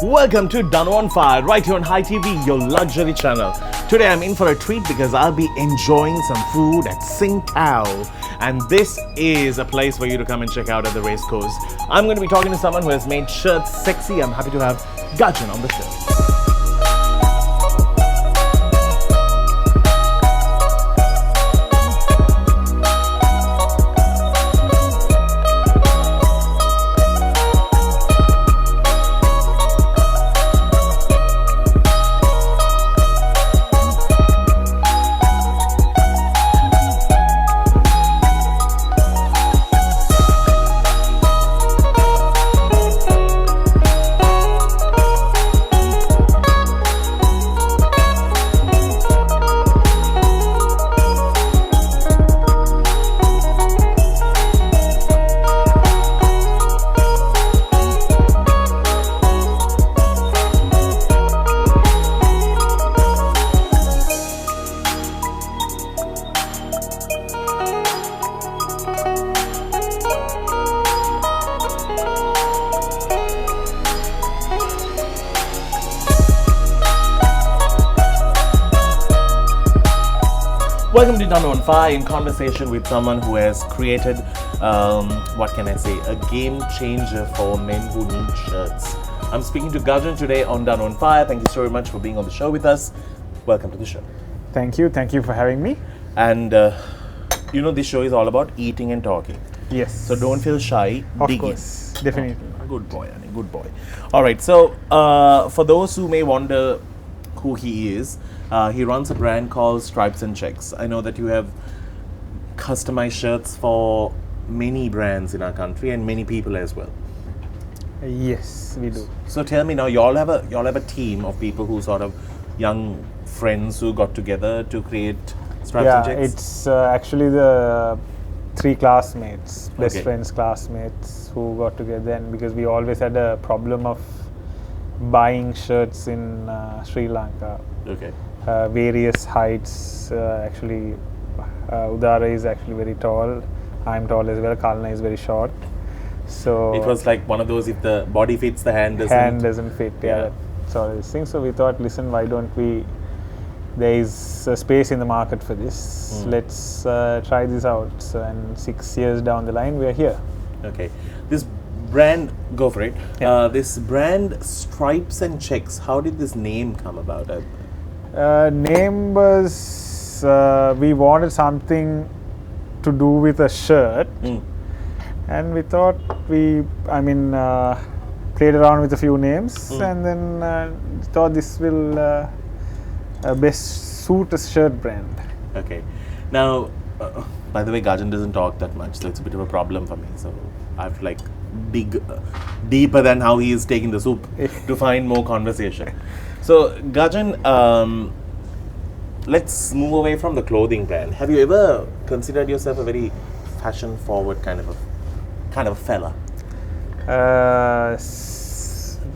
Welcome to Danu on Fire, right here on Hi TV, your luxury channel. Today I'm in for a treat because I'll be enjoying some food at Sing Tao. And this is a place for you to come and check out at the race course. I'm going to be talking to someone who has made shirts sexy. I'm happy to have Gajan on the show. Welcome to Danu on Fire, in conversation with someone who has created, what can I say, a game changer for men who need shirts. I'm speaking to Gajan today on Danu on Fire. Thank you so very much for being on the show with us. Welcome to the show. Thank you for having me. And this show is all about eating and talking. Yes. So don't feel shy. Of dig course, in. definitely. Oh, good boy, Annie, good boy. All right, so for those who may wonder who he is, he runs a brand called Stripes and Checks. I know that you have customized shirts for many brands in our country and many people as well. Yes, we do. So tell me now, y'all have a team of people who sort of young friends who got together to create Stripes and Checks? It's actually the three classmates, best Okay. friends, classmates who got together, and because we always had a problem of buying shirts in Sri Lanka. Okay. Various heights. Udara is actually very tall. I'm tall as well. Kalna is very short. So It was like one of those, if the body fits, the hand doesn't. fit. Yeah. That's all these things. So we thought, listen, why don't we? There is a space in the market for this. Let's try this out. So, and 6 years down the line, we are here. Okay. This brand, go for it. Yeah. This brand Stripes and Checks, how did this name come about? Name was we wanted something to do with a shirt, and we thought played around with a few names, and then thought this will best suit a shirt brand. Okay. Now, by the way, Gajan doesn't talk that much, so it's a bit of a problem for me. So I have to dig deeper than how he is taking the soup to find more conversation. So Gajan, let's move away from the clothing brand. Have you ever considered yourself a very fashion-forward kind of a fella?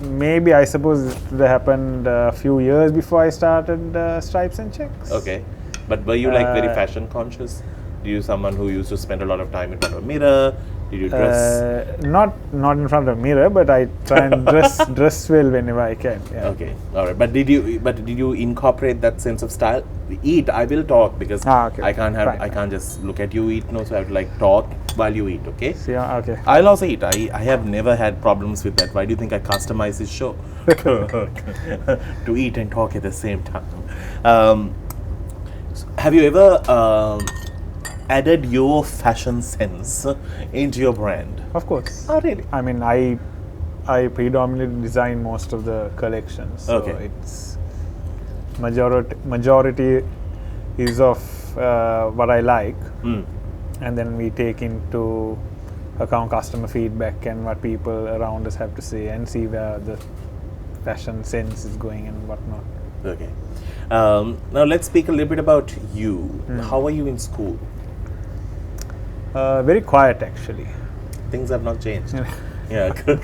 Maybe, I suppose it would have happened a few years before I started Stripes and Checks. Okay. But were you very fashion conscious? Are you someone who used to spend a lot of time in front of a mirror? Did you dress? Not in front of a mirror, but I try and dress well whenever I can. Yeah. Okay, all right. But did you incorporate that sense of style? Eat. I will talk because okay. I can't just look at you eat. No, so I have to talk while you eat. Okay. So, yeah, okay. I'll also eat. I have never had problems with that. Why do you think I customize this show to eat and talk at the same time? Have you ever added your fashion sense into your brand? Of course. Oh, really? I mean, I predominantly design most of the collections. So Okay. it's majority is of what I like, and then we take into account customer feedback and what people around us have to say, and see where the fashion sense is going and whatnot. Okay. Now let's speak a little bit about you. How are you in school? Very quiet, actually. Things have not changed. Yeah, good.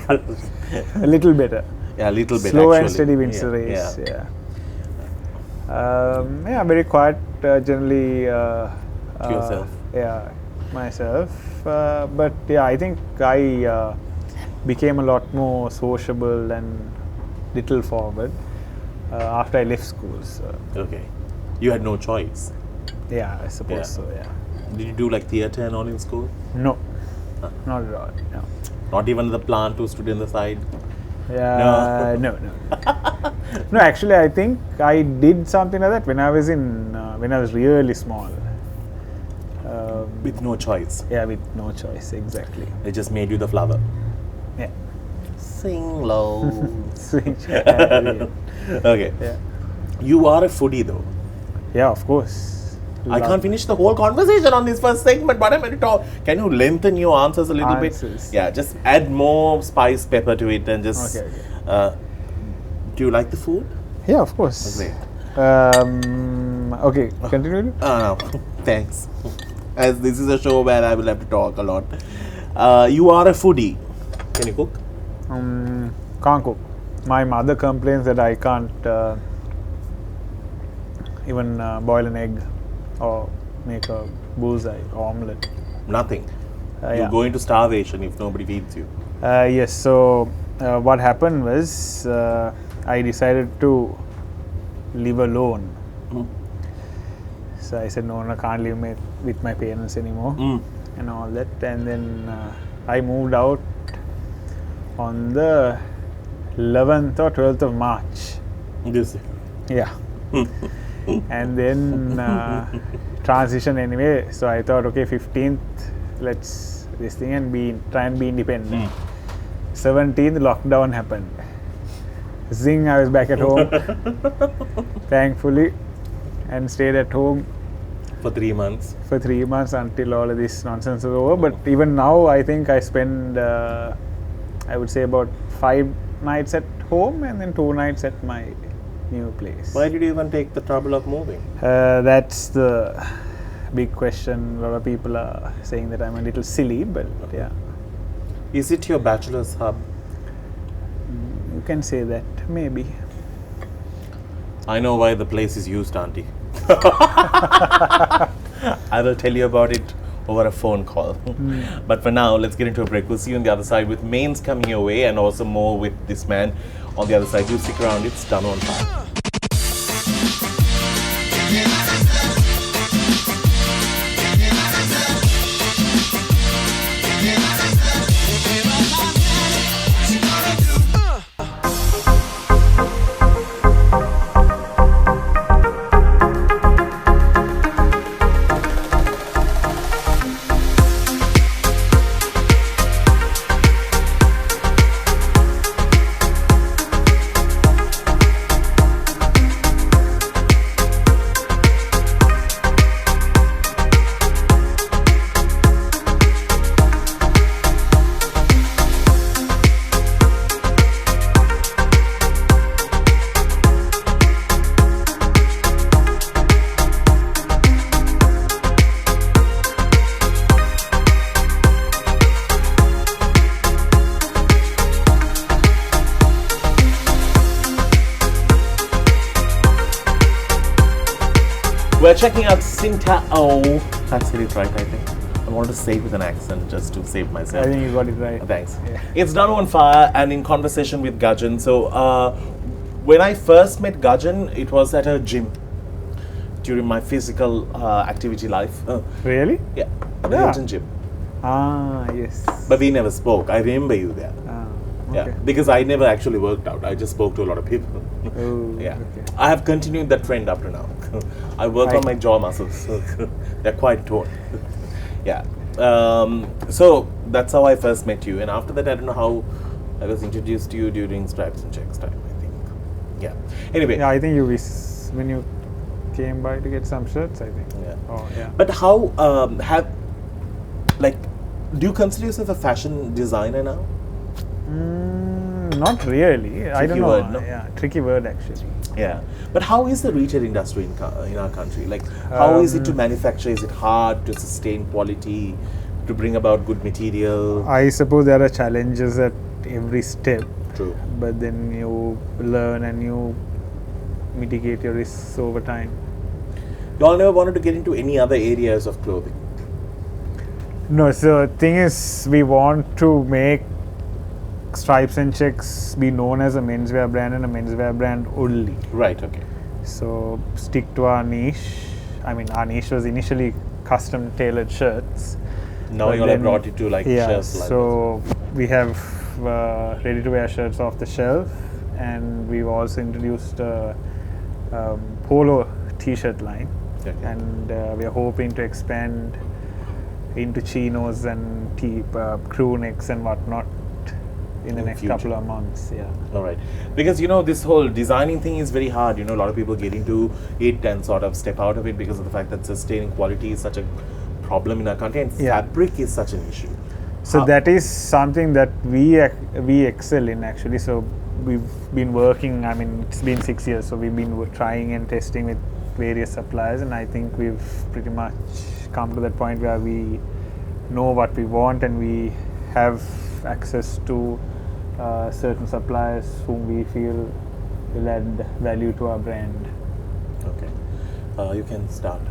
A little better. Yeah, a little bit. Slow actually. and steady wins the race. Yeah. Very quiet. Generally. To yourself. Yeah, myself. But yeah, I think I became a lot more sociable and little forward after I left school. So Okay. You had no choice. yeah, I suppose Yeah. so. Yeah. Did you do like theatre and all in school? No, not at all. No. Not even the plant who stood in the side? Yeah, no. No, actually, I think I did something like that when I was when I was really small. With no choice. Yeah, with no choice, exactly. They just made you the flower. Yeah. Sing low. Switch. Yeah. Okay. Yeah. You are a foodie though. Yeah, of course. I can't finish the whole conversation on this first segment. What am I to talk? Can you lengthen your answers a little Answers. bit? Yeah, just add more spice, pepper to it, and just. Okay. Do you like the food? Yeah, of course. Great. Okay, continue. No, thanks. As this is a show where I will have to talk a lot. You are a foodie. Can you cook? Can't cook. My mother complains that I can't even boil an egg or make a bullseye omelette. Nothing. You Yeah. go into starvation if nobody feeds you. Yes, so what happened was I decided to live alone. So I said, no, I can't live with my parents anymore and all that. And then I moved out on the 11th or 12th of March. This. Yeah. And then transition anyway. So I thought, okay, 15th, let's this thing and try and be independent. 17th, lockdown happened. Zing, I was back at home, thankfully, and stayed at home For 3 months. for 3 months until all of this nonsense was over. But even now, I think I spend, I would say, about 5 nights at home and then 2 nights at my new place. Why did you even take the trouble of moving? That's the big question. A lot of people are saying that I'm a little silly, but yeah, Is it your bachelor's hub? you can say that, maybe. I know why the place is used, auntie. I will tell you about it over a phone call. But for now, let's get into a break. We'll see you on the other side with mains coming your way and also more with this man on the other side. You stick around, it's Danu on fire. We're checking out Sintao. I said it right, I think. I wanted to say it with an accent just to save myself. I think you got it right. Thanks. Yeah. It's Danu on Fire and in conversation with Gajan. So, when I first met Gajan, it was at a gym during my physical activity life. Really? Yeah, at the Yeah. Hilton gym. Ah, yes. But we never spoke. I remember you there. Okay. Yeah, because I never actually worked out. I just spoke to a lot of people. Oh, Yeah, okay. I have continued that trend up to now. I work on my jaw muscles. They're quite torn. Yeah. So that's how I first met you, and after that, I don't know how I was introduced to you during Stripes and Checks time. I think. Yeah. Anyway. Yeah, I think when you came by to get some shirts, I think. Yeah. Oh, yeah. But how do you consider yourself a fashion designer now? Not really. I don't Tricky know. word, no? Yeah, tricky word actually. Yeah, but how is the retail industry in our country? Like, how is it to manufacture? Is it hard to sustain quality, to bring about good material? I suppose there are challenges at every step. True. But then you learn and you mitigate your risks over time. You all never wanted to get into any other areas of clothing? No, so the thing is, we want to make Stripes and Checks be known as a menswear brand and a menswear brand only. Right. Okay. So stick to our niche. I mean, our niche was initially custom tailored shirts. Now But you all have then- brought it to like Yeah, shelves like so we have ready to wear shirts off the shelf, and we've also introduced a polo t-shirt line, Okay. and we are hoping to expand into chinos and crew necks and whatnot in the In next future. couple of months. Yeah. All right, because you know this whole designing thing is very hard. You know, a lot of people get into it and sort of step out of it because of the fact that sustaining quality is such a problem in our country, and Yeah. fabric is such an issue. So How- that is something that we excel in actually. So we've been working. I mean, it's been 6 years, so we've been trying and testing with various suppliers, and I think we've pretty much come to that point where we know what we want, and we have access to certain suppliers whom we feel will add value to our brand. Okay, you can start.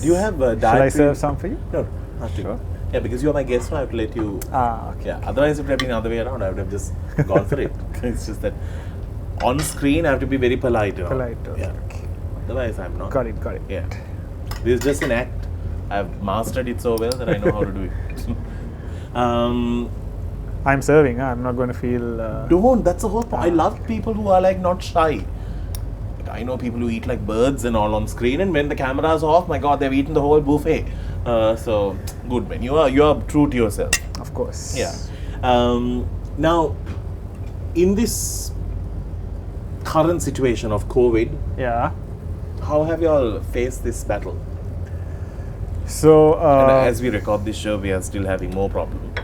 Do you have Shall I dietary? serve some for you? No, not to. Sure. Yeah, because you're my guest, so I have to let you. Okay. Yeah. Otherwise, if it had been the other way around, I would have just gone for it. It's just that on screen, I have to be very polite. You know? Polite. Okay. Yeah. Otherwise, I'm not. Got it. Yeah. This is just an act. I've mastered it so well that I know how to do it. I'm serving. I'm not going to feel. Don't. That's the whole point. I love people who are like not shy. Like, I know people who eat like birds and all on screen, and when the camera's off, my God, they've eaten the whole buffet. So good, man. You are true to yourself. Of course. Yeah. Now, in this current situation of COVID, Yeah. how have you all faced this battle? So. And as we record this show, we are still having more problems.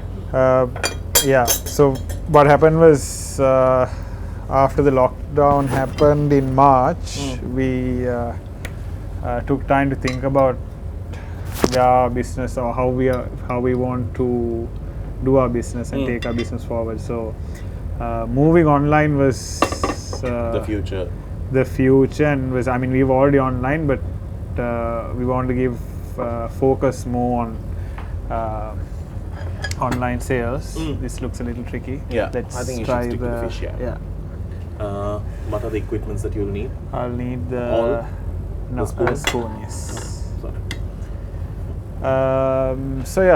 Yeah. So what happened was after the lockdown happened in March, we took time to think about our business or how we want to do our business and take our business forward. So moving online was The future. the future, and was, I mean, we were already online, but we want to give focus more on online sales. This looks a little tricky. Yeah, Let's I think you should try stick to the fish, yeah. What are the equipments that you'll need? I'll need the All? no, The spoon? spoon, yes. Sorry.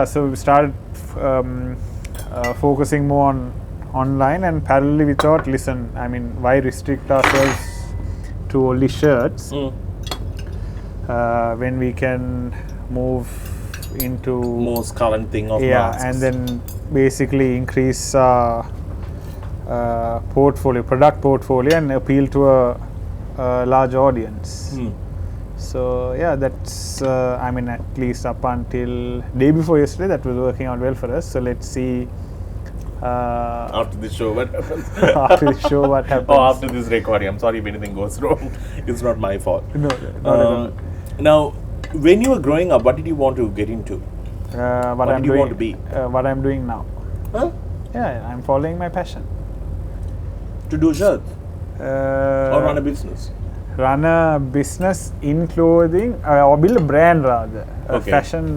So we started focusing more on online, and parallelly we thought, listen, I mean, why restrict ourselves to only shirts when we can move into Most current thing of masks. and then basically increase our product portfolio, and appeal to a large audience. So yeah, that's I mean, at least up until day before yesterday, that was working out well for us. So let's see After this show, what happens? after the show what happens. Oh, after this recording. I'm sorry if anything goes wrong. It's not my fault. No, not at all. Now, when you were growing up, what did you want to get into? What did I'm you doing, want to be? What I'm doing now. Huh? Yeah, I'm following my passion. To do shirts or run a Uh, business? run a business in clothing, or build a brand rather, a Okay. fashion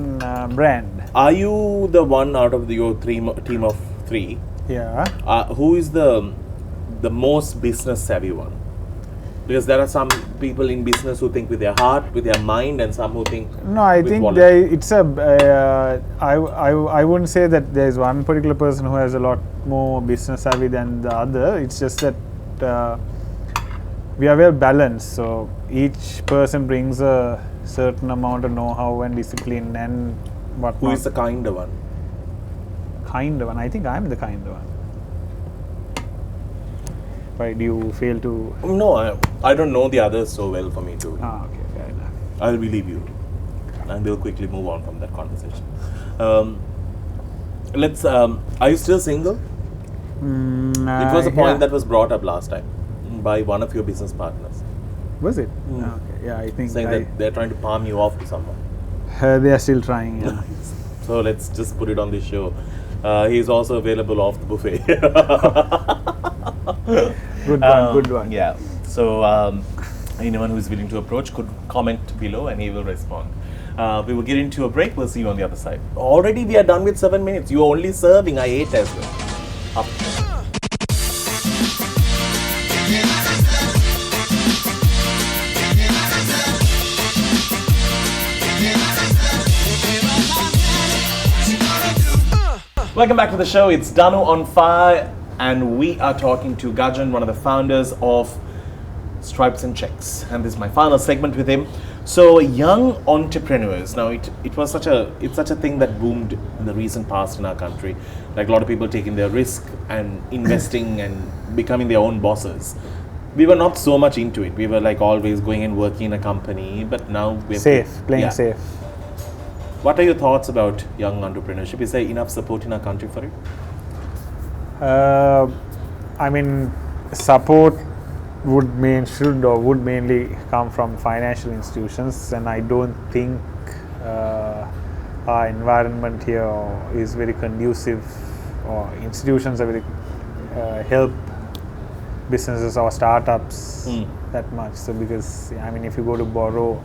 brand. Are you the one out of your team of three? Yeah. Who is the most business savvy one? Because there are some people in business who think with their heart, with their mind, and some who think No, I with think wallet. it's a. I wouldn't say that there's one particular person who has a lot more business savvy than the other. It's just that we are well balanced. So each person brings a certain amount of know-how and discipline and whatnot. Who is the kinder one? Kinder one? I think I'm the kinder one. Why do you fail to? No, I don't know the others so well for me to. Okay, fair enough. I'll believe you, and we'll quickly move on from that conversation. Let's. Are you still single? It was a point that was brought up last time by one of your business partners, was it. Okay, yeah, I think saying that they're trying to palm you off to someone. they are still trying. Yeah. So let's just put it on this show. He's also available off the buffet. Good one. Good one. Yeah. So anyone who is willing to approach could comment below, and he will respond. We will get into a break. We'll see you on the other side. Already we are done with 7 minutes. You're only serving. I ate as well. Up. Welcome back to the show. It's Danu on Fire, and we are talking to Gajan, one of the founders of Stripes and Checks, and this is my final segment with him. So, young entrepreneurs. Now, it's such a thing that boomed in the recent past in our country. Like a lot of people taking their risk and investing and becoming their own bosses. We were not so much into it. We were like always going and working in a company, but now we're playing safe. What are your thoughts about young entrepreneurship? Is there enough support in our country for it? I mean, support would mainly come from financial institutions, and I don't think our environment here is very conducive, or institutions are very help businesses or startups that much. So because I mean, if you go to borrow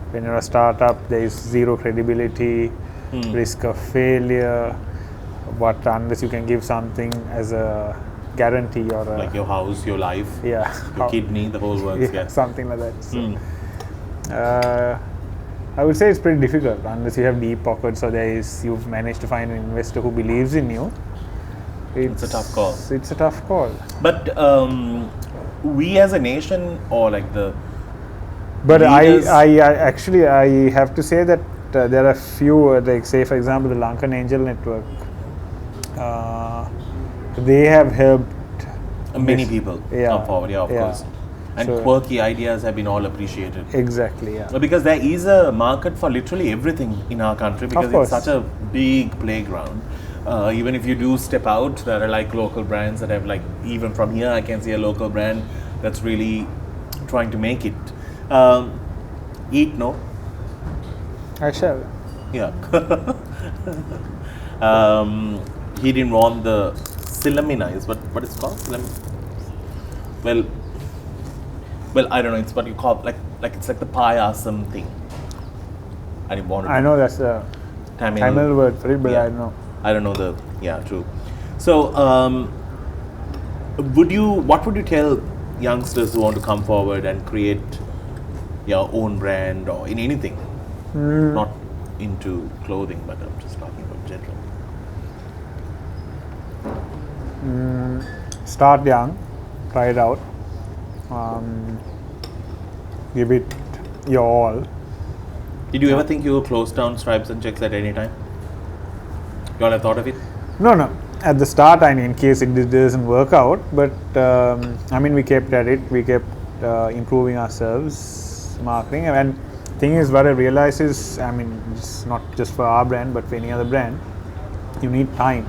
when you're a startup, there is zero credibility, risk of failure. But unless you can give something as a guarantee or like your house, your life, your kidney, the whole works, something like that. So, I would say it's pretty difficult unless you have deep pockets or you've managed to find an investor who believes in you. It's a tough call. It's a tough call. But we as a nation, or like the But leaders, I have to say that there are few, like say for example the Lankan Angel Network, they have helped many people come forward, of course. And so, quirky ideas have been all appreciated. Exactly, Because there is a market for literally everything in our country, because it's such a big playground. Even if you do step out, there are like local brands that have, like, even from here I can see a local brand that's really trying to make it. Eat, no? I shall. Yeah. He didn't want the Silaminized, what it's called? Well, I don't know. It's what you call like it's like the payasam thing. I didn't want it. I know that's the Tamil word for it, but I don't know. I don't know true. So, what would you tell youngsters who want to come forward and create your own brand or in anything? Not into clothing, but I'm just talking about general. Start young, try it out, give it your all. Did you ever think you would close down Stripes and Checks at any time? You all have thought of it? No. At the start, in case it doesn't work out, but I mean, we kept at it. We kept improving ourselves, marketing. And thing is, what I realized is, I mean, it's not just for our brand, but for any other brand, you need time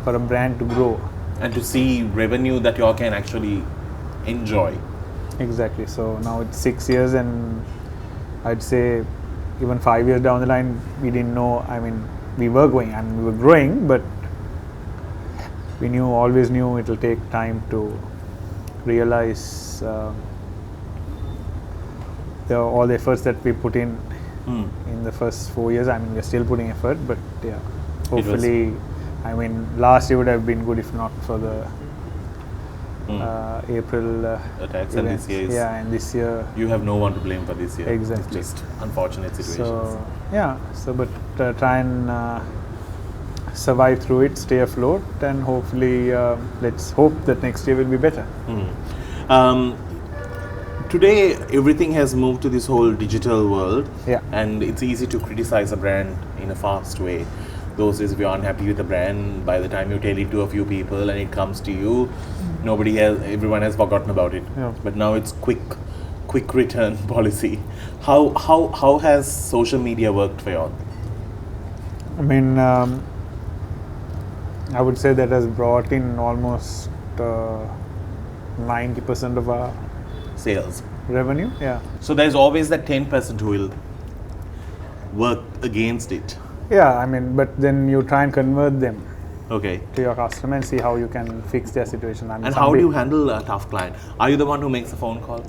for a brand to grow. And to see revenue that you all can actually enjoy. Exactly. So now it's 6 years, and I'd say even 5 years down the line, we didn't know. I mean, we were growing, but we always knew it will take time to realize all the efforts that we put in the first 4 years. I mean, we're still putting effort, but hopefully, I mean, last year would have been good if not for the April attacks, and this year and this year you have no one to blame for this year. Exactly. It's just unfortunate situations. But try and survive through it, stay afloat, and hopefully let's hope that next year will be better. Today everything has moved to this whole digital world, and it's easy to criticize a brand in a fast way. Those days, if you're unhappy with the brand, by the time you tell it to a few people and it comes to you, everyone has forgotten about it. But now it's quick return policy. How has social media worked for you all? I mean, I would say that has brought in almost 90% of our sales revenue. So there's always that 10% who will work against it. I mean, but then you try and convert them to your customer and see how you can fix their situation. I mean, and how do you handle a tough client? Are you the one who makes a phone call?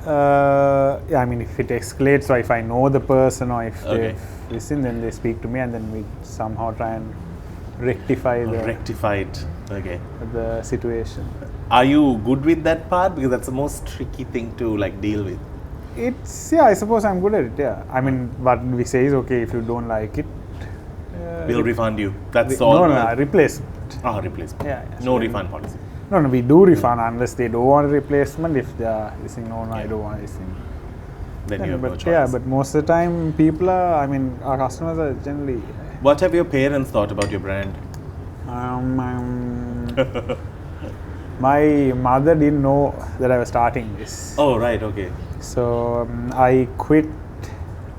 I mean, if it escalates, or if I know the person, or if they listen, then they speak to me, and then we somehow try and rectify it. Okay. the situation. Are you good with that part? Because that's the most tricky thing to like deal with. It's I suppose I'm good at it. Yeah, I mean, what we say is okay if you don't like it. We'll refund you. That's all. No, replacement. Replacement. Yeah, No so refund policy. No, we do refund unless they don't want a replacement. If they are saying no, I don't want this thing. Then you have no But choice. yeah, but most of the time, people are. I mean, our customers are generally. What have your parents thought about your brand? My mother didn't know that I was starting this. Oh, right, okay. So I quit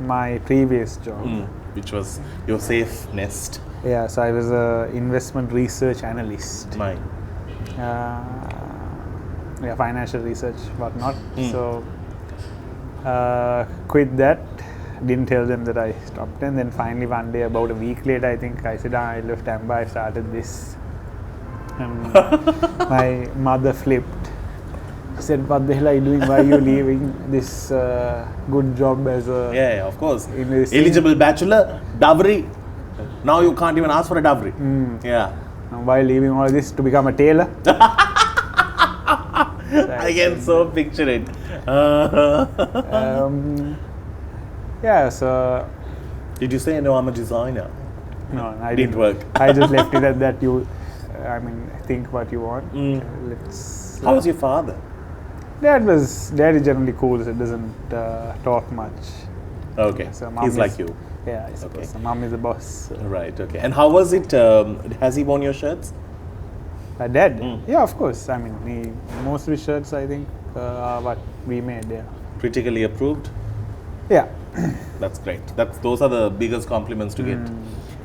my previous job. Which was your safe nest. Yeah, so I was a investment research analyst. Mine. Yeah, financial research, whatnot. So quit that. Didn't tell them that I stopped, and then finally one day, about a week later, I think I said I left Amba. I started this. And my mother flipped. She said, "What the hell are you doing? Why are you leaving this good job as a Yeah, of course. investing?" Eligible bachelor, dowry. Now you can't even ask for a dowry. Yeah. Why leaving all this to become a tailor? I can so picture it. Yeah, so Did you say no? I'm a designer. no, I Didn't work. I just left it at that. I mean, think what you want. Let's. How was your father? Dad is generally cool. So doesn't talk much. Okay. So mom He's is- like you. Yeah, I suppose. Okay. So mom is the boss. So. Right, okay. And how was it? Has he worn your shirts? Dad? Yeah, of course. I mean, most of his shirts, I think, are what we made. Yeah. Critically approved? Yeah. That's great. Those are the biggest compliments to get.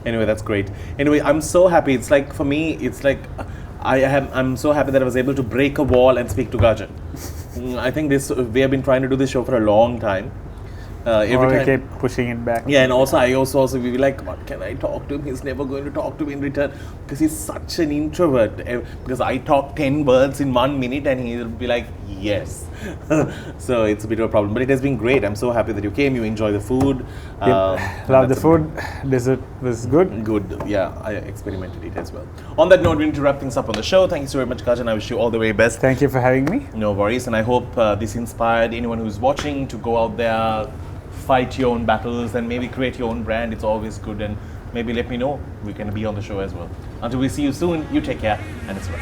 Anyway, that's great. Anyway, I'm so happy. It's like, for me, it's like I'm so happy that I was able to break a wall and speak to Gajan. I think we have been trying to do this show for a long time. Every Or we time. kept pushing it back. Yeah, and also we were like, what can I talk to him? He's never going to talk to me in return because he's such an introvert. Because I talk 10 words in 1 minute and he'll be like, yes. So it's a bit of a problem, but it has been great. I'm so happy that you came. You enjoy the food. Love the food. Dessert was good. Good. Yeah, I experimented it as well. On that note, we need to wrap things up on the show. Thank you so very much, Gajan. I wish you all the very best. Thank you for having me. No worries, and I hope this inspired anyone who's watching to go out there, fight your own battles, and maybe create your own brand. It's always good, and maybe let me know. We can be on the show as well. Until we see you soon, you take care, and it's well.